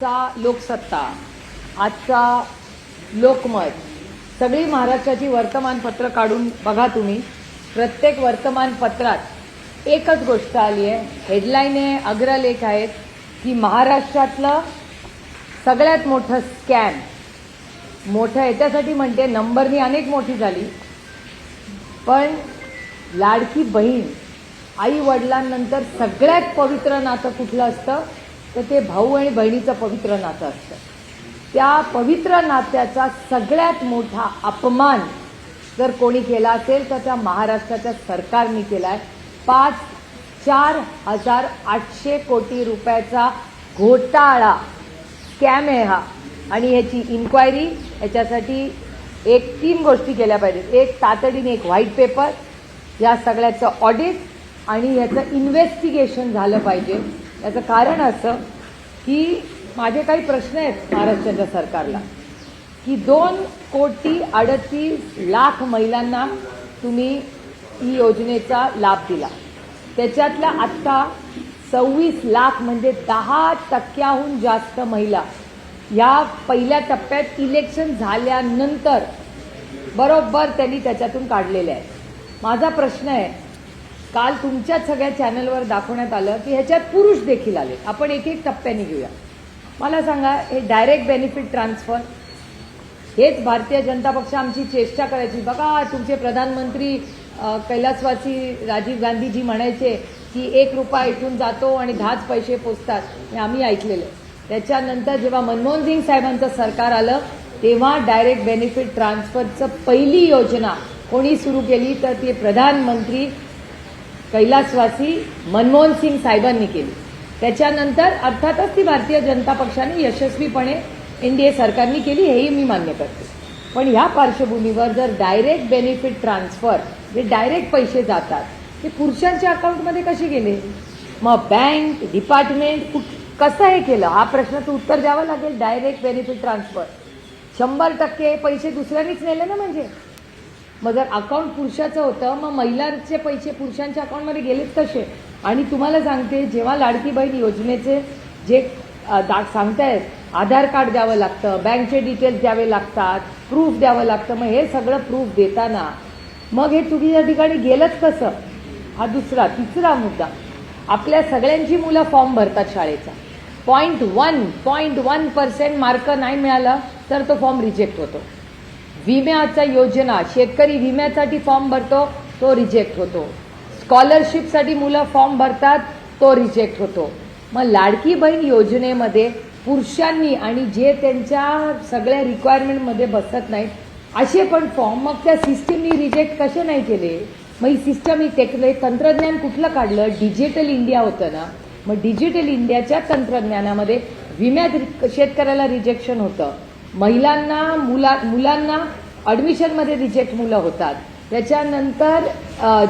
लोकसत्ता, आजचा लोकमत, सगळी महाराष्ट्राची वर्तमानपत्र काढून बघा तुम्ही. प्रत्येक वर्तमानपत्रात एकच गोष्ट आली आहे, हेडलाईन आहे, अग्रलेख आहेत की महाराष्ट्रातलं सगळ्यात मोठं स्कॅम. मोठं याच्यासाठी म्हणते नंबरनी अनेक मोठी झाली, पण लाडकी बहीण आई वडिलांनंतर सगळ्यात पवित्र नातं कुठलं असतं तर ते भाऊ आणि बहिणीचं पवित्र नातं असतं. त्या पवित्र नात्याचा सगळ्यात मोठा अपमान जर कोणी केला असेल तर त्या महाराष्ट्राच्या सरकारने केला आहे. 4,800 कोटी रुपयाचा घोटाळा स्कॅम आहे हा, आणि ह्याची इन्क्वायरी, याच्यासाठी 3 गोष्टी केल्या पाहिजेत. एक, तातडीने एक व्हाईट पेपर, या सगळ्याचं ऑडिट आणि याचं इन्व्हेस्टिगेशन झालं पाहिजे. याचं कारण असं की माझे काही प्रश्न आहेत महाराष्ट्राच्या सरकारला की 2,38,00,000 महिलांना तुम्ही ही योजनेचा लाभ दिला, त्याच्यातल्या आत्ता 26 लाख म्हणजे 10% जास्त महिला या पहिल्या टप्प्यात इलेक्शन झाल्यानंतर बरोबर त्यांनी त्याच्यातून काढलेले आहेत. माझा प्रश्न आहे, काल तुमच्याच सगळ्या चॅनलवर दाखवण्यात आलं की ह्याच्यात पुरुष देखील आले. आपण एक एक टप्प्याने घेऊया. मला सांगा, हे डायरेक्ट बेनिफिट ट्रान्सफर, हेच भारतीय जनता पक्ष आमची चेष्टा करायची. बघा, तुमचे प्रधानमंत्री कैलासवासी राजीव गांधीजी म्हणायचे की 1 रुपया इथून जातो आणि 10च पैसे पोचतात, हे आम्ही ऐकलेलं. त्याच्यानंतर जेव्हा मनमोहन सिंग साहेबांचं सरकार आलं तेव्हा डायरेक्ट बेनिफिट ट्रान्सफरचं पहिली योजना कोणी सुरू केली तर ते प्रधानमंत्री कैलासवासी मनमोहन सिंग साहेबांनी केली. त्याच्यानंतर अर्थातच ती भारतीय जनता पक्षाने यशस्वीपणे एनडीए सरकारने केली, हेही मी मान्य करते. पण ह्या पार्श्वभूमीवर जर डायरेक्ट बेनिफिट ट्रान्सफर जे डायरेक्ट पैसे जातात ते पुरुषांच्या अकाउंटमध्ये कसे गेले, मग बँक डिपार्टमेंट कसं हे केलं, हा प्रश्नाचं उत्तर द्यावं लागेल. डायरेक्ट बेनिफिट ट्रान्सफर 100% पैसे दुसऱ्यांनीच नेले ना. म्हणजे मग जर अकाउंट पुरुषाचं होतं मग महिलांचे पैसे पुरुषांच्या अकाउंटमध्ये गेलेच कसे. आणि तुम्हाला सांगते, जेव्हा लाडकी बहीण योजनेचे जे सांगतायत आधार कार्ड द्यावं लागतं, बँकचे डिटेल्स द्यावे लागतात, प्रूफ द्यावं लागतं, मग हे सगळं प्रूफ देताना मग हे चुकीच्या ठिकाणी गेलंच कसं, हा दुसरा. तिसरा मुद्दा, आपल्या सगळ्यांची मुलं फॉर्म भरतात शाळेचा, 0.1% मार्क नाही मिळाला तर तो फॉर्म रिजेक्ट होतो. विम्याचा योजना, शेतकरी विम्यासाठी फॉर्म भरतो तो रिजेक्ट होतो. स्कॉलरशिपसाठी मुलं फॉर्म भरतात तो रिजेक्ट होतो. मग लाडकी बहीण योजनेमध्ये पुरुषांनी आणि जे त्यांच्या सगळ्या रिक्वायरमेंटमध्ये बसत नाहीत असे पण फॉर्म मग त्या सिस्टीमनी रिजेक्ट कसे नाही केले. मग ही सिस्टम, ही तंत्रज्ञान कुठलं काढलं, डिजिटल इंडिया होतं ना. मग डिजिटल इंडियाच्या तंत्रज्ञानामध्ये विम्यात शेतकऱ्याला रिजेक्शन होतं, महिलांना मुलांना ॲडमिशनमध्ये रिजेक्ट मुलं होतात. त्याच्यानंतर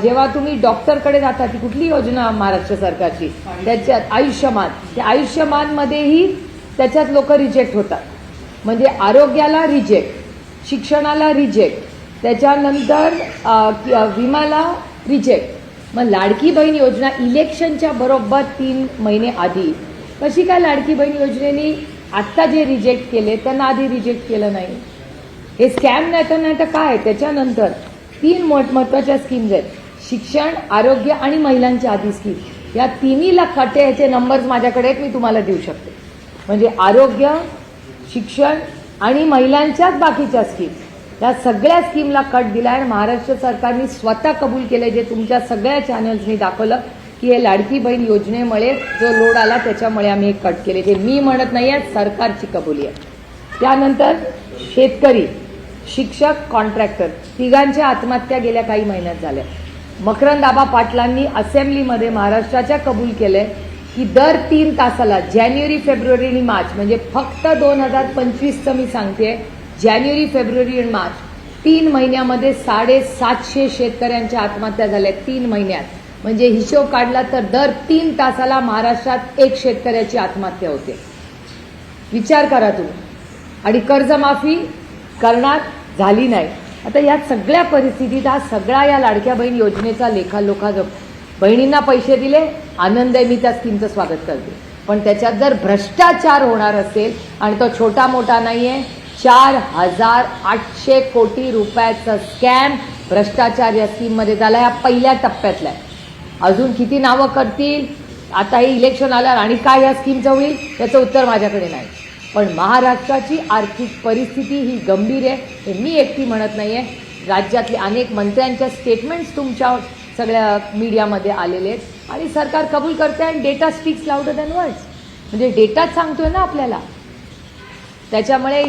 जेव्हा तुम्ही डॉक्टरकडे जाता, ती कुठली योजना महाराष्ट्र सरकारची, त्याच्यात आयुष्यमान, त्या आयुष्यमानमध्येही त्याच्यात लोक रिजेक्ट होतात. म्हणजे आरोग्याला रिजेक्ट, शिक्षणाला रिजेक्ट, त्याच्यानंतर विमाला रिजेक्ट. मग लाडकी बहीण योजना इलेक्शनच्या बरोबर 3 महिने आधी कशी काय लाडकी बहीण योजनेने आत्ता जे रिजेक्ट केले त्यांना आधी रिजेक्ट केलं नाही. हे स्कॅम नाही तर काय. त्याच्यानंतर 3 महत्वाच्या स्कीम्स आहेत, शिक्षण, आरोग्य आणि महिलांच्या आधी स्कीम. या तिन्हीला कटे, ह्याचे नंबर्स माझ्याकडे आहेत, मी तुम्हाला देऊ शकते. म्हणजे आरोग्य, शिक्षण आणि महिलांच्याच बाकीच्या स्कीम, या सगळ्या स्कीमला कट दिला आहे. महाराष्ट्र सरकारने स्वतः कबूल केलं, जे तुमच्या सगळ्या चॅनल्सनी दाखवलं की हे लाडकी बहीण योजनेमुळे जो लोड आला त्याच्यामुळे आम्ही हे कट केले. ते मी म्हणत नाही आहे, सरकारची कबुली आहे. त्यानंतर शेतकरी, शिक्षक, कॉन्ट्रॅक्टर तिघांच्या आत्महत्या गेल्या काही महिन्यात झाल्या. मकरंद आबा पाटलांनी असेंब्लीमध्ये महाराष्ट्राच्या कबूल केलंय की दर 3 तासाला जानेवारी, फेब्रुवारी आणि मार्च, म्हणजे फक्त 2025चं मी सांगते, जानेवारी, फेब्रुवारी आणि मार्च 3 महिन्यामध्ये 750 शेतकऱ्यांच्या आत्महत्या झाल्या 3 महिन्यात. म्हणजे हिशोब काढला तर दर 3 तासाला महाराष्ट्रात 1 शेतकऱ्याची आत्महत्या होते. विचार करा तुम्ही. आणि कर्जमाफी करणार झाली नाही. आता या सगळ्या परिस्थितीत हा सगळा या लाडक्या बहीण योजनेचा लेखाजोखा, बहिणींना पैसे दिले, आनंद आहे, मी त्या स्कीमचं स्वागत करते. पण त्याच्यात जर भ्रष्टाचार होणार असेल आणि तो छोटा मोठा नाहीये, 4,800 कोटी रुपयाचा स्कॅम भ्रष्टाचार या स्कीममध्ये झाला. या पहिल्या टप्प्यातला आहे. अजून किती नावं करतील, आता हे इलेक्शन आल्यावर आणि काय या स्कीमचं होईल याचं उत्तर माझ्याकडे नाही. पण महाराष्ट्राची आर्थिक परिस्थिती ही गंभीर आहे, हे मी एकटी म्हणत नाहीये. राज्यातले अनेक मंत्र्यांच्या स्टेटमेंट्स तुमच्या सगळ्या मीडियामध्ये आलेले आहेत आणि सरकार कबूल करते आणि data speaks louder than words. म्हणजे डेटाच सांगतोय ना आपल्याला. त्याच्यामुळे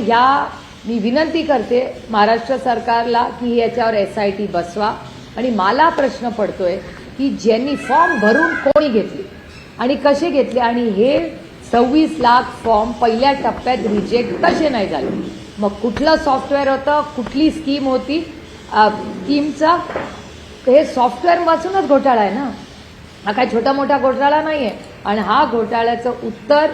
मी विनंती करते महाराष्ट्र सरकारला की याच्यावर SIT बसवा. आणि मला प्रश्न पडतोय की ज्यांनी फॉर्म भरून कोणी घेतले आणि कसे घेतले आणि हे 26 लाख फॉर्म पहिल्या टप्प्यात रिजेक्ट कसे नाही झाले. मग कुठलं सॉफ्टवेअर होतं, कुठली स्कीम होती, स्कीमचा हे सॉफ्टवेअरपासूनच घोटाळा आहे ना. हा काय छोटा मोठा घोटाळा नाही आहे. आणि हा घोटाळ्याचं उत्तर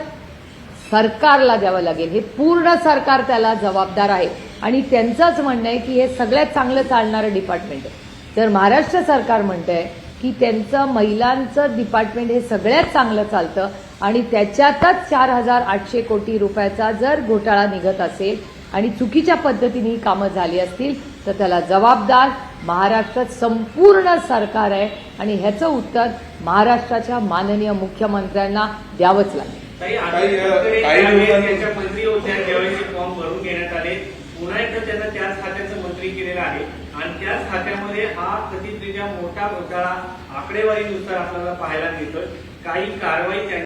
सरकारला द्यावं लागेल. हे पूर्ण सरकार त्याला जबाबदार आहे आणि त्यांचंच म्हणणं आहे की हे सगळ्यात चांगलं चालणारं डिपार्टमेंट आहे. तर महाराष्ट्र सरकार म्हणतंय की त्यांचं महिलांचं डिपार्टमेंट हे सगळ्यात चांगलं चालतं आणि त्याच्यातच 4,800 कोटी रुपयाचा जर घोटाळा निघत असेल आणि चुकीच्या पद्धतीने ही कामं झाली असतील तर त्याला जबाबदार महाराष्ट्रात संपूर्ण सरकार आहे आणि ह्याचं उत्तर महाराष्ट्राच्या माननीय मुख्यमंत्र्यांना द्यावंच लागेल. त्यांच्या मंत्री होत्या त्यावेळी फॉर्म भरून घेण्यात आले. पुन्हा एकदा त्यांना त्याच खात्याचं मंत्री केलेलं आहे आणि त्याच खात्यामध्ये हा कथितरित्या मोठा घोटाळा आकडेवारीनुसार आपल्याला पाहायला मिळतोय. काही कारवाई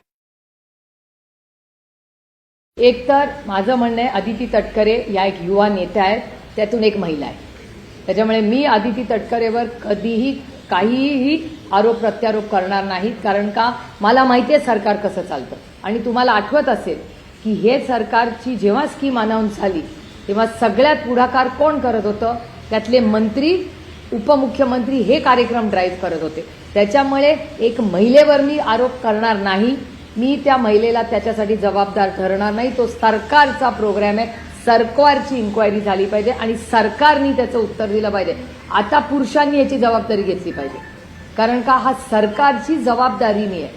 एक तर माझं म्हणणं आहे अदिती तटकरे या एक युवा नेत्या आहेत, त्यातून एक महिला आहे. त्याच्यामुळे मी अदिती तटकरेवर कधीही काहीही आरोप प्रत्यारोप करणार नाहीत. कारण का मला माहिती आहे सरकार कसं चालतं. आणि तुम्हाला आठवत असेल की हे सरकारची जेव्हा स्कीम अनाऊन्स झाली तेव्हा सगळ्यात पुढाकार कोण करत होतं, त्यातले मंत्री उपमुख्यमंत्री हे कार्यक्रम ड्राईव्ह करत होते. त्याच्यामुळे एक महिलेवर मी आरोप करणार नाही. मी त्या महिलेला त्याच्यासाठी जबाबदार ठरणार नाही. तो सरकारचा प्रोग्राम आहे. सरकारची इन्क्वायरी झाली पाहिजे आणि सरकारने त्याचं उत्तर दिलं पाहिजे. आता पुरुषांनी याची जबाबदारी घेतली पाहिजे. कारण का हा सरकारची जबाबदारी नाही आहे.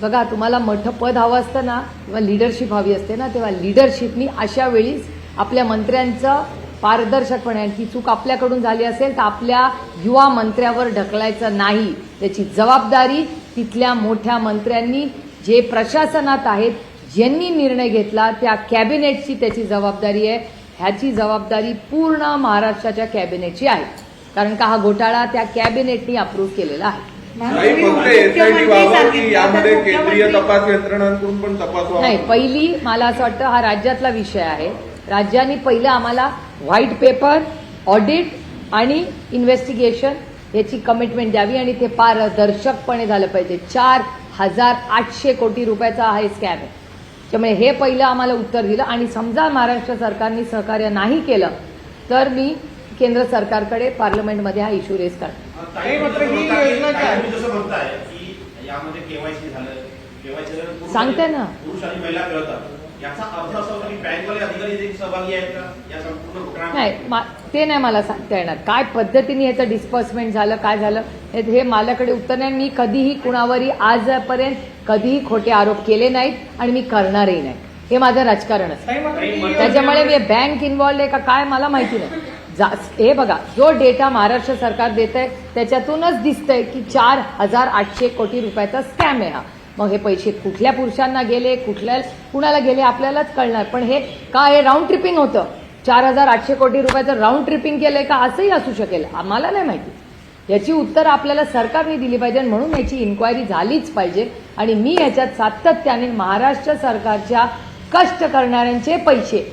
बघा तुम्हाला मोठं पद हवं असतं ना किंवा लिडरशिप हवी असते ना, तेव्हा लिडरशिपनी अशा वेळीच आपल्या मंत्र्यांचं पारदर्शकपणे आणि चूक आपल्याकडून झाली असेल तर आपल्या युवा मंत्र्यावर ढकलायचं नाही. त्याची जबाबदारी तिथल्या मोठ्या मंत्र्यांनी जे प्रशासनात आहेत ज्यांनी निर्णय घेतला त्या कॅबिनेटची त्याची जबाबदारी आहे. ह्याची जबाबदारी पूर्ण महाराष्ट्राच्या कॅबिनेटची आहे. कारण का हा घोटाळा त्या कॅबिनेटनी अप्रूव्ह केलेला आहे. केंद्रीय तपास यंत्रणांकडून पण तपास नाही. पहिली मला असं वाटतं हा राज्यातला विषय आहे. राज्यांनी पहिलं आम्हाला व्हाईट पेपर, ऑडिट आणि इन्व्हेस्टिगेशन याची कमिटमेंट द्यावी आणि ते पारदर्शकपणे झालं पाहिजे. 4,800 कोटी रुपयाचा हा स्कॅम आहे. त्यामुळे हे पहिलं आम्हाला उत्तर दिलं आणि समजा महाराष्ट्र सरकारने सहकार्य नाही केलं तर मी केंद्र सरकारकडे पार्लमेंटमध्ये हा इश्यू रेज करतो. सांगते ना. नाही ते नाही मला सांगता येणार काय पद्धतीने याचं डिस्पर्समेंट झालं, काय झालं हे माझ्याकडे उत्तर नाही. मी कधीही कुणावरही आजपर्यंत कधीही खोटे आरोप केले नाहीत आणि मी करणारही नाही. हे माझं राजकारणच. त्याच्यामुळे मी बँक इन्व्हॉल्ड आहे का काय मला माहिती नाही. हे बघा जो डेटा महाराष्ट्र सरकार देत आहे त्याच्यातूनच दिसतंय की 4,800 कोटी रुपयाचा स्कॅम आहे हा. मग हे पैसे कुठल्या पुरुषांना गेले, कुणाला गेले आपल्यालाच कळणार. पण हे काय राऊंड ट्रिपिंग होतं, 4,800 कोटी रुपयाचं राऊंड ट्रिपिंग केलंय का असंही असू शकेल. आम्हाला नाही माहिती. याची उत्तर आपल्याला सरकारने दिली पाहिजे म्हणून याची इन्क्वायरी झालीच पाहिजे. आणि मी याच्यात सातत्याने महाराष्ट्र सरकारच्या कष्ट करणाऱ्यांचे पैसे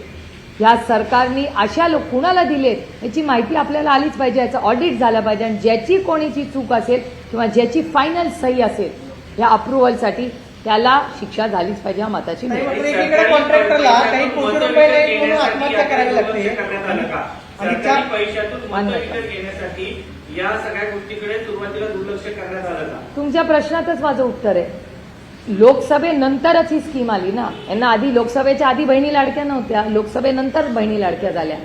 या सरकारने अशा कुणाला दिलेत याची माहिती आपल्याला आलीच पाहिजे. याचं ऑडिट झालं पाहिजे आणि ज्याची कोणीची चूक असेल किंवा ज्याची फायनल सही असेल या अप्रुव्हलसाठी त्याला शिक्षा झालीच पाहिजे. हा मताची कॉन्ट्रॅक्टरला काही कोटी रुपये आत्महत्या करावी लागते आणि पैशातून घेण्यासाठी या सगळ्या गोष्टीकडे सुरुवातीला दुर्लक्ष करण्यात आलं का? तुमच्या प्रश्नातच माझं उत्तर आहे. लोकसभेनंतरच ही स्कीम आली ना. यांना आधी लोकसभेच्या आधी बहिणी लाडक्या नव्हत्या, लोकसभेनंतर बहिणी लाडक्या झाल्या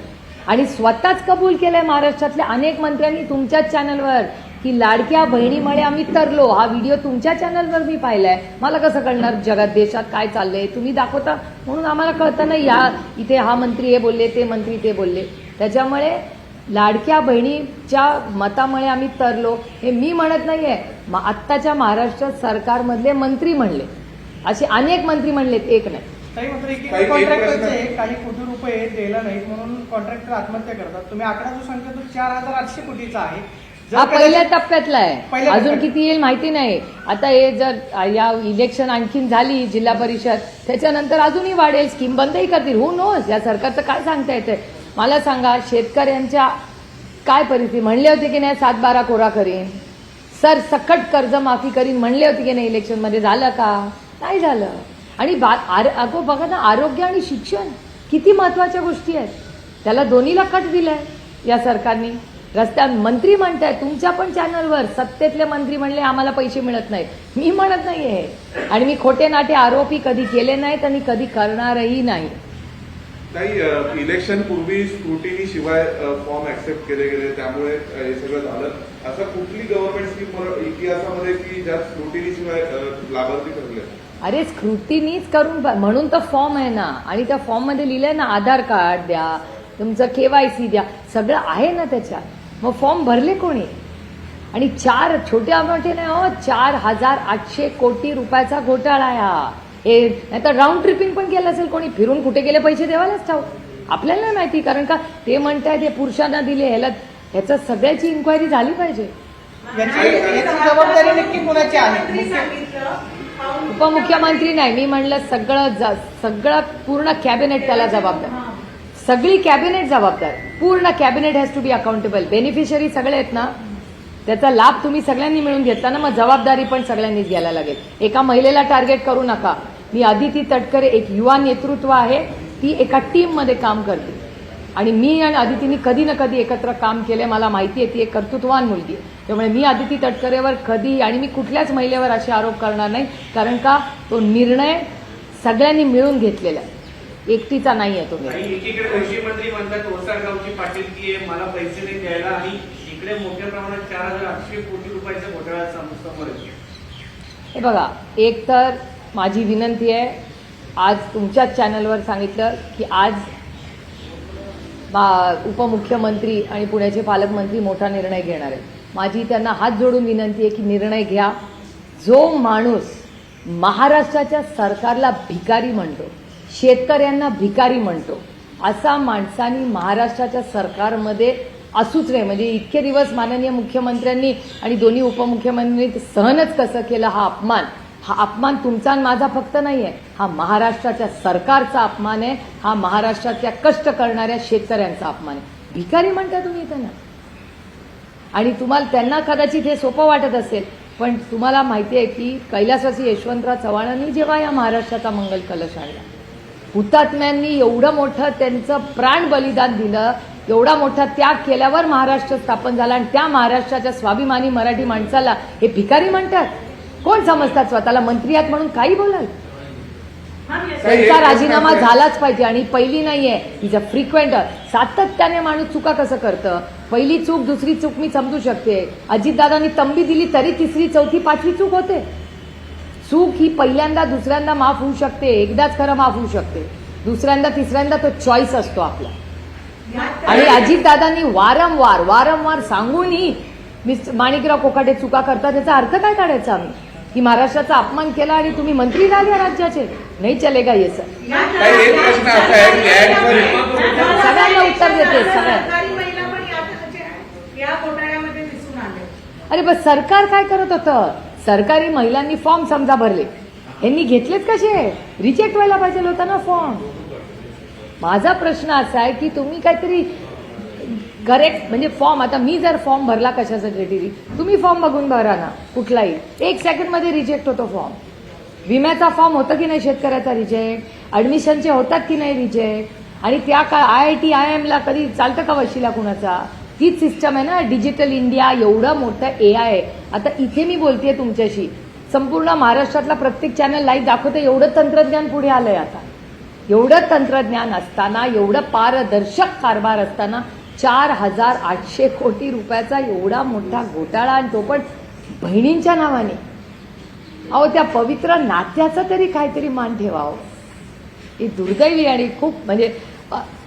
आणि स्वतःच कबूल केलंय महाराष्ट्रातल्या अनेक मंत्र्यांनी तुमच्याच चॅनलवर की लाडक्या बहिणीमुळे आम्ही तरलो. हा व्हिडिओ तुमच्या चॅनलवर मी पाहिलाय. मला कसं कळणार जगात देशात काय चाललंय? तुम्ही दाखवता म्हणून आम्हाला कळतं नाही. या इथे हा मंत्री हे बोलले, ते मंत्री ते बोलले. त्याच्यामुळे लाडक्या बहिणीच्या मतामुळे आम्ही तरलो हे मी म्हणत नाहीये. आत्ताच्या महाराष्ट्र सरकारमधले मंत्री म्हणले, असे अनेक मंत्री म्हणलेत, एक नाही. काही मंत्री काही कॉन्ट्रॅक्टरचे काही कोटी रुपये द्यायला नाहीत म्हणून कॉन्ट्रॅक्टर आत्महत्या करतात. तुम्ही आकडा जो सांगता तो 4,800 कोटीचा आहे. जर हा पहिल्या कदाचित- टप्प्यातला आहे. पहिल्या अजून टप्प्यात. किती येईल माहिती नाही. आता हे जर या इलेक्शन आणखीन झाली जिल्हा परिषद, त्याच्यानंतर अजूनही वाढेल, स्कीम बंदही करतील. हो नोस, या सरकारचं काय सांगता येतंय? मला सांगा, शेतकऱ्यांच्या काय परिस्थिती? म्हणले होते की नाही 7-12 कोरा करीन, सर सकट कर्जमाफी करीन म्हणले होते की नाही इलेक्शनमध्ये? झालं का? नाही झालं. आणि अगो बघा ना, आरोग्य आणि शिक्षण किती महत्वाच्या गोष्टी आहेत, त्याला दोन्हीला कट दिलाय या सरकारने. रस्त्यात मंत्री म्हणताय तुमच्या पण चॅनलवर, सत्तेतले मंत्री म्हणले आम्हाला पैसे मिळत नाहीत. मी म्हणत नाहीये, आणि मी खोटे नाटे आरोपी कधी केले नाहीत आणि कधी करणारही नाही. काही इलेक्शन पूर्वी स्क्रुटिनी शिवाय फॉर्म ऍक्सेप्ट केले गेले, त्यामुळे हे सगळं झालं. असं कुठली गव्हर्नमेंट स्कीम इतिहासामध्ये की ज्यात स्क्रुटिनी शिवाय लाभार्थी ठरले? अरे स्क्रुटिनीच करून म्हणून तर फॉर्म आहे ना, आणि त्या फॉर्म मध्ये लिहिलंय ना आधार कार्ड द्या, तुमचं KYC द्या, सगळं आहे ना त्याच्यात. मग फॉर्म भरले कोणी? आणि 4 छोट्या मोठे नाही हो, 4,800 कोटी रुपयाचा घोटाळा आहे हा. हे नाहीतर राऊंड ट्रिपिंग पण केलं असेल कोणी, फिरून कुठे गेले पैसे देवालाच ठाऊक. आपल्याला नाही माहिती, कारण का ते म्हणतायत हे पुरुषांना दिले, ह्याचा सगळ्याची इन्क्वायरी झाली पाहिजे. याची जबाबदारी नक्की कोणाची आहे? उपमुख्यमंत्री नाही, मी म्हणलं सगळं पूर्ण कॅबिनेट त्याला जबाबदार, सगळी कॅबिनेट जबाबदार, पूर्ण cabinet has to be accountable. Beneficiary सगळे आहेत ना, त्याचा लाभ तुम्ही सगळ्यांनी मिळून घेतला ना, मग जबाबदारी पण सगळ्यांनीच घ्यायला लागेल. एका महिलेला टार्गेट करू नका. मी अदिती तटकरे, एक युवा नेतृत्व आहे, ती एका टीममध्ये काम करते, आणि मी आणि अदितीने कधी ना कधी एकत्र काम केले. मला माहिती आहे ती एक कर्तृत्ववान मुलगी आहे. त्यामुळे मी अदिती तटकरेवर कधी आणि मी कुठल्याच महिलेवर असे आरोप करणार नाही, कारण का तो निर्णय सगळ्यांनी मिळून घेतलेला आहे, एकटीचा नाही आहे तो निर्णय. आणि एकीकडे कृषी मंत्री म्हणतात ओसाडगावची पाटीलकी आहे, मला पैसे नाही द्यायला, आणि इकडे मोठ्या प्रमाणात 4,800 कोटी रुपयाचा घोटाळा समोर येतो. हे बघा, एक तर माझी विनंती आहे, आज तुमच्याच चॅनलवर सांगितलं की आज उपमुख्यमंत्री आणि पुण्याचे पालकमंत्री मोठा निर्णय घेणार आहेत. माझी त्यांना हात जोडून विनंती आहे की निर्णय घ्या. जो माणूस महाराष्ट्राच्या सरकारला भिकारी म्हणतो, शेतकऱ्यांना भिकारी म्हणतो, असा माणसांनी महाराष्ट्राच्या सरकारमध्ये असूच नाही. म्हणजे इतके दिवस माननीय मुख्यमंत्र्यांनी आणि दोन्ही उपमुख्यमंत्र्यांनी सहनच कसं केलं, हा अपमान तुमचा आणि माझा फक्त नाहीये, हा महाराष्ट्राच्या सरकारचा अपमान आहे, हा महाराष्ट्रातल्या कष्ट करणाऱ्या शेतकऱ्यांचा अपमान आहे. भिकारी म्हणता तुम्ही त्यांना, आणि तुम्हाला त्यांना कदाचित हे सोपं वाटत असेल, पण तुम्हाला माहिती आहे की कैलासवासी यशवंतराव चव्हाणांनी जेव्हा या महाराष्ट्राचा मंगल कलश आणला, हुतात्म्यांनी एवढं मोठं त्यांचं प्राण बलिदान दिलं, एवढा मोठा त्याग केल्यावर महाराष्ट्र स्थापन झाला, आणि त्या महाराष्ट्राच्या स्वाभिमानी मराठी माणसाला हे भिकारी म्हणतात? कोण समजतात स्वतःला? मंत्री आहात म्हणून काही बोलाल? त्यांचा राजीनामा झालाच पाहिजे. आणि पहिली नाहीये, तिचं फ्रिक्वेंट सातत्याने माणूस चुका कसं करतं, पहिली चूक दुसरी चूक मी समजू शकते. अजितदादांनी तंबी दिली तरी 3री 4थी 5वी चूक होते. चूक ही पहिल्यांदा दुसऱ्यांदा माफ होऊ शकते, एकदाच खरं माफ होऊ शकते, दुसऱ्यांदा तिसऱ्यांदा तो चॉईस असतो आपला. आणि अजितदादांनी वारंवार सांगूनही माणिकराव कोकाटे चुका करतात, त्याचा अर्थ काय काढायचा आम्ही? की महाराष्ट्राचा अपमान केला आणि तुम्ही मंत्री झाले या राज्याचे? नाही चलेगा ये सर. एक प्रश्न असा आहे की सगळ्यांना उत्तर देते, सगळ्या. अरे बस सरकार काय करत होतं? सरकारी महिलांनी फॉर्म समजा भरले, यांनी घेतलेच कसे? रिजेक्ट व्हायला पाहिजे होता ना फॉर्म. माझा प्रश्न असा आहे की तुम्ही काहीतरी करेक्ट, म्हणजे फॉर्म, आता मी जर फॉर्म भरला कशासाठी, तुम्ही फॉर्म बघून भरा ना कुठलाही, 1 सेकंडमध्ये रिजेक्ट होतो फॉर्म. विम्याचा फॉर्म होतं की नाही शेतकऱ्याचा रिजेक्ट, ऍडमिशनचे होतात की नाही रिजेक्ट, आणि त्या IIT IIM ला कधी चालतं का वशिला कुणाचा? तीच सिस्टम आहे ना. डिजिटल इंडिया एवढं मोठं AI आहे. आता इथे मी बोलतेय तुमच्याशी, संपूर्ण महाराष्ट्रातला प्रत्येक चॅनल लाईव्ह दाखवतं, एवढं तंत्रज्ञान पुढे आलंय. आता एवढं तंत्रज्ञान असताना, एवढं पारदर्शक कारभार असताना 4,800 कोटी रुपयाचा एवढा मोठा घोटाळा, आणि तो पण बहिणींच्या नावाने. अहो, त्या पवित्र नात्याचा तरी काहीतरी मान ठेवावं. ही दुर्दैवी आणि खूप म्हणजे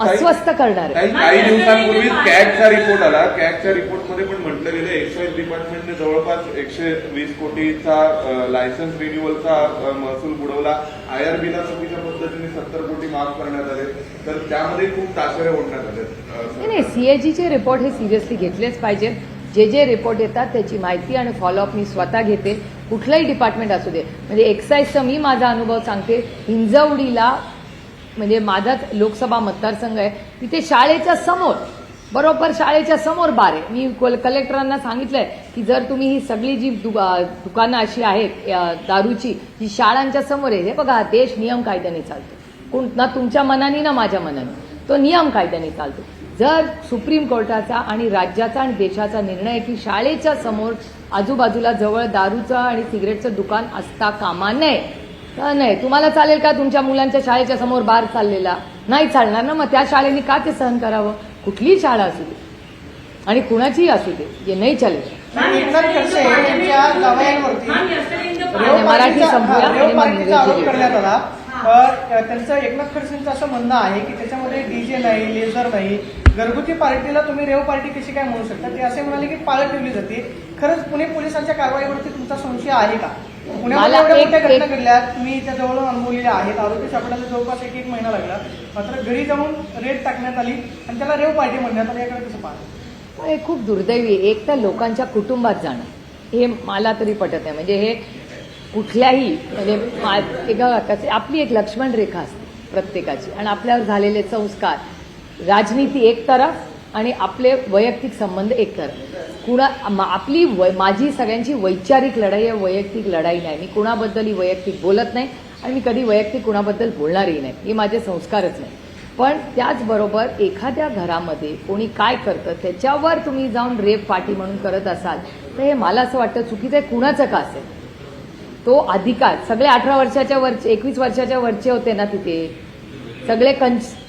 अस्वस्थ करणार आहे. काही दिवसांपूर्वी कॅगचा रिपोर्ट आला. कॅगच्या रिपोर्टमध्ये पण म्हटलं गेलं एक्साईज डिपार्टमेंटने जवळपास 120 कोटीचा लायसन्स रिन्युअलचा महसूल बुडवला. IRBला चुकीच्या पद्धतीने 70 कोटी माफ करण्यात आले. तर त्यामध्ये खूप ताशेरे ओढण्यात आले. नाही, CAGचे रिपोर्ट हे सिरियसली घेतलेच पाहिजे. जे रिपोर्ट येतात त्याची माहिती आणि फॉलोअप मी स्वतः घेते, कुठलंही डिपार्टमेंट असू दे. म्हणजे एक्साईजचा मी माझा अनुभव सांगते. हिंजवडीला म्हणजे माझाच लोकसभा मतदारसंघ आहे, तिथे शाळेच्या समोर, बरोबर शाळेच्या समोर बार आहे. मी कलेक्टरांना सांगितलंय की जर तुम्ही ही सगळी जी दुकानं अशी आहेत दारूची, जी शाळांच्या समोर आहे, हे बघा, देश नियम कायद्याने चालतो. ना तुमच्या मनाने ना माझ्या मनाने, तो नियम कायद्याने चालतो. जर सुप्रीम कोर्टाचा आणि राज्याचा आणि देशाचा निर्णय आहे की शाळेच्या समोर आजूबाजूला जवळ दारूचं आणि सिगरेटचं दुकान असता कामा नये, तर नाही. तुम्हाला चालेल का तुमच्या मुलांच्या शाळेच्या समोर बार चाललेला? नाही चालणार ना. मग त्या शाळेने का ते सहन करावं? कुठलीही शाळा असू दे आणि कुणाचीही असू दे, जे नाही चालेल. एकनाथ खडसे यांच्या जावयांवरती मराठी संपूया आणि मग पार्टीचा आरोप इंग्रजी. करण्यात आला. तर त्यांचं एकनाथ खडसेंचं असं म्हणणं आहे की त्याच्यामध्ये DJ नाही, लेझर नाही, घरगुती पार्टीला तुम्ही रेव पार्टी कशी काय म्हणू शकता? ते असे म्हणाले की पाळत ठेवली जाते. खरंच पुणे पोलिसांच्या कारवाईवरती तुमचा संशय आहे का? पुण्यामध्ये एवढ्या मोठ्या घटना घडल्या, तुम्ही त्या जवळ अनुभवलेल्या आहेत. आरोपी सापडायला जवळपास एक महिना लागला, मात्र घरी जाऊन रेड टाकण्यात आली आणि त्याला रेव पार्टी म्हणण्यात आली. याकडे कसं पाहतो? हे खूप दुर्दैवी. एक तर लोकांच्या कुटुंबात जाणं हे मला तरी पटत नाही. म्हणजे हे कुठल्याही म्हणजे आपली एक लक्ष्मण रेखा असते प्रत्येकाची, आणि आपल्यावर झालेले संस्कार, राजनीती एक तरफ आणि आपले वैयक्तिक संबंध एक तरफ. आपली माझी सगळ्यांची वैचारिक लढाई आहे, वैयक्तिक लढाई नाही. मी कुणाबद्दलही वैयक्तिक बोलत नाही आणि मी कधी वैयक्तिक कुणाबद्दल बोलणारही नाही. हे माझे संस्कारच नाही. पण त्याचबरोबर एखाद्या घरामध्ये कोणी काय करतं त्याच्यावर तुम्ही जाऊन रेप पार्टी म्हणून करत असाल तर हे मला असं वाटतं चुकीचं आहे. कुणाचं का असेल तो अधिकार. सगळे 18 वर्षाच्या वरचे, 21 वर्षाच्या वरचे होते ना तिथे, सगळे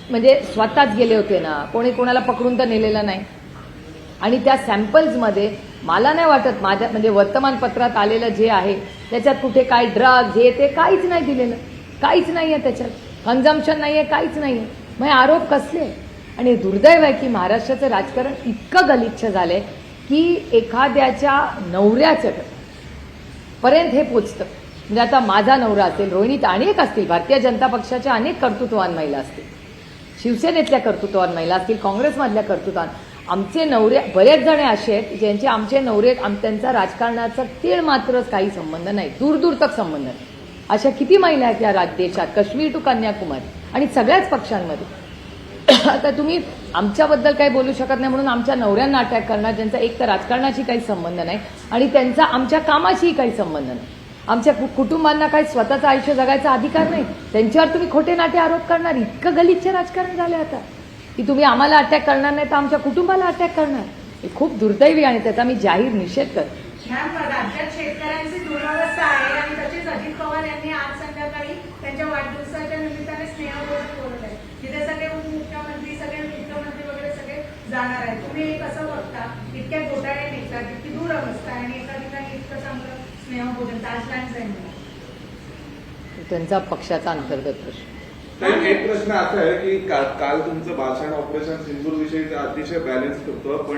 म्हणजे स्वतःच गेले होते ना, कोणी कोणाला पकडून तर नेलेलं नाही. आणि त्या सॅम्पल्समध्ये मला नाही वाटत माझ्या म्हणजे वर्तमानपत्रात आलेलं जे आहे त्याच्यात कुठे काय ड्रग्ज हे ते काहीच नाही दिलेलं, काहीच नाही आहे त्याच्यात, कन्झम्पशन नाही आहे, काहीच नाही आहे. मग हे आरोप कसले? आणि दुर्दैव आहे की महाराष्ट्राचं राजकारण इतकं गलिच्छ झालंय की एखाद्याच्या नवऱ्याचं पर्यंत हे पोचतं. म्हणजे आता माझा नवरा असेल, रोहिणीत अनेक असतील, भारतीय जनता पक्षाच्या अनेक कर्तृत्ववान महिला असतील, शिवसेनेतल्या कर्तृत्ववान महिला असतील, काँग्रेसमधल्या कर्तृत्ववान, आमचे नवरे बरेच जण असे आहेत ज्यांचे आमचे नवरे त्यांचा राजकारणाचा तीळ मात्र काही संबंध नाही, दूर तक संबंध नाही. अशा किती महिला आहेत या देशात, काश्मीर टू कन्याकुमारी, आणि सगळ्याच पक्षांमध्ये. आता तुम्ही आमच्याबद्दल काही बोलू शकत नाही म्हणून आमच्या नवऱ्यांना अटॅक करणार, ज्यांचा एक तर राजकारणाशी काही संबंध नाही आणि त्यांचा आमच्या कामाशीही काही संबंध नाही. आमच्या कुटुंबांना काही स्वतःचं आयुष्य जगायचा अधिकार नाही, त्यांच्यावर तुम्ही खोटे नाटे आरोप करणार. इतकं गलिच्छ राजकारण झालं आता की तुम्ही आम्हाला अटॅक करणार नाही तर आमच्या कुटुंबाला अटॅक करणार. हे खूप दुर्दैवी आणि त्याचा मी जाहीर निषेध करतो. राज्यात शेतकऱ्यांची दुरावस्था आहे आणि तसेच अजित पवार यांनी आज संध्याकाळी त्यांच्या वाढदिवसाच्या निमित्ताने स्नेहभोजन बोलवलं आहे, जिथे सगळे उपमुख्यमंत्री, सगळे मुख्यमंत्री वगैरे सगळे जाणार आहेत. तुम्ही हे कसं बघता? इतक्या घोटाळे निघतात, इतकी दुरावस्था आहे आणि एका ठिकाणी इतकं चांगलं स्नेहभोजन ताजलँड जाईल. त्यांचा पक्षाचा अंतर्गत प्रश्न. तर एक प्रश्न असा आहे की काल तुमचं भाषण ऑपरेशन सिंदूर विषयी अतिशय बॅलन्स होतं, पण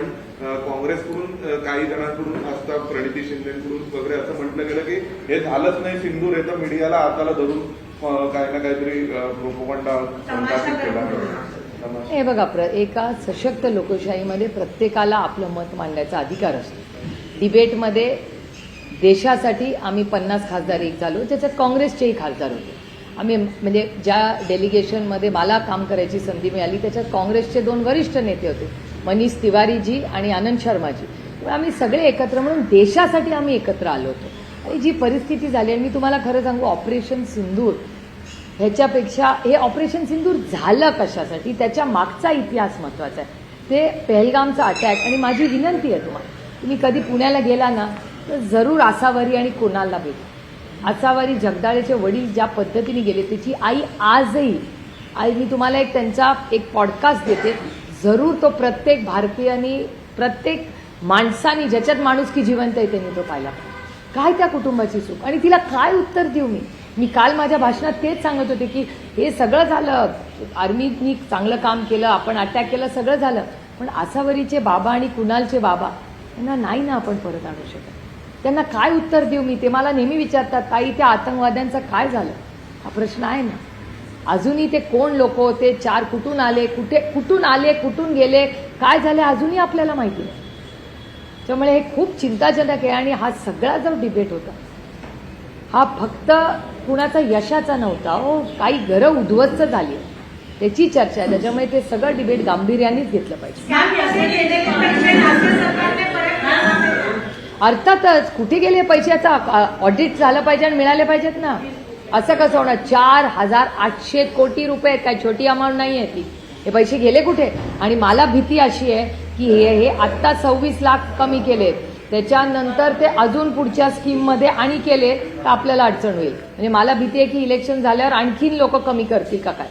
काँग्रेसकडून काही जणांकडून असता प्रणिती शिंदेकडून वगैरे असं म्हटलं गेलं की हे झालंच नाही सिंदूर, हे तर मीडियाला हाताला धरून काही ना काहीतरी प्रोपोगंडा केला. हे बघा, एका सशक्त लोकशाहीमध्ये प्रत्येकाला आपलं मत मांडण्याचा अधिकार असतो. डिबेटमध्ये देशासाठी आम्ही 50 खासदार एक झालो, ज्याच्यात काँग्रेसचेही खासदार होते. आम्ही म्हणजे ज्या डेलिगेशनमध्ये मला काम करायची संधी मिळाली त्याच्यात काँग्रेसचे 2 वरिष्ठ नेते होते, मनीष तिवारीजी आणि आनंद शर्माजी. आम्ही सगळे एकत्र म्हणून देशासाठी आम्ही एकत्र आलो होतो. आणि जी परिस्थिती झाली, आणि मी तुम्हाला खरं सांगू, ऑपरेशन सिंदूर ह्याच्यापेक्षा हे ऑपरेशन सिंदूर झालं कशासाठी, त्याच्या मागचा इतिहास महत्त्वाचा आहे. ते पहलगामचा अटॅक. आणि माझी विनंती आहे तुम्हाला, तुम्ही कधी पुण्याला गेला ना तर जरूर आसावरी आणि कुणालला भेटा. आसावरी जगदाळेचे वडील ज्या पद्धतीने गेले, त्याची आई आजही, मी तुम्हाला त्यांचा एक पॉडकास्ट देते, जरूर तो प्रत्येक भारतीयानी, प्रत्येक माणसानी, ज्याच्यात माणुसकी जिवंत आहे त्यांनी तो पाहिला. काय त्या कुटुंबाची चूक आणि तिला काय उत्तर देऊ मी काल माझ्या भाषणात तेच सांगत होते की हे सगळं झालं, आर्मीनी चांगलं काम केलं, आपण अटॅक केलं, सगळं झालं, पण आसावरीचे बाबा आणि कुणालचे बाबा त्यांना नाही ना आपण परत आणू शकत. त्यांना काय उत्तर देऊ मी? ते मला नेहमी विचारतात, ताई त्या आतंकवाद्यांचं काय झालं? हा प्रश्न आहे ना. अजूनही ते कोण लोक होते, 4 कुठून आले, कुठून गेले, काय झाले अजूनही आपल्याला माहिती नाही. त्यामुळे हे खूप चिंताजनक आहे. आणि हा सगळा जो डिबेट होता हा फक्त कुणाचा यशाचा नव्हता हो, काही घरं उद्ध्वस्त झाली त्याची चर्चा आहे. त्याच्यामुळे ते सगळं डिबेट गांभीर्यानेच घेतलं पाहिजे. अर्थातच कुठे गेले पैशाचा ऑडिट झालं पाहिजे आणि मिळाले पाहिजेत ना. असं कसं होणार? 4,800 कोटी रुपये, काय छोटी अमाऊंट नाही आहे ती. हे पैसे गेले कुठे? आणि मला भीती अशी आहे की हे आत्ता 26 लाख कमी केलेत, त्याच्यानंतर ते अजून पुढच्या स्कीममध्ये आणि केले तर आपल्याला अडचण होईल. म्हणजे मला भीती आहे की इलेक्शन झाल्यावर आणखीन लोक कमी करतील का काय.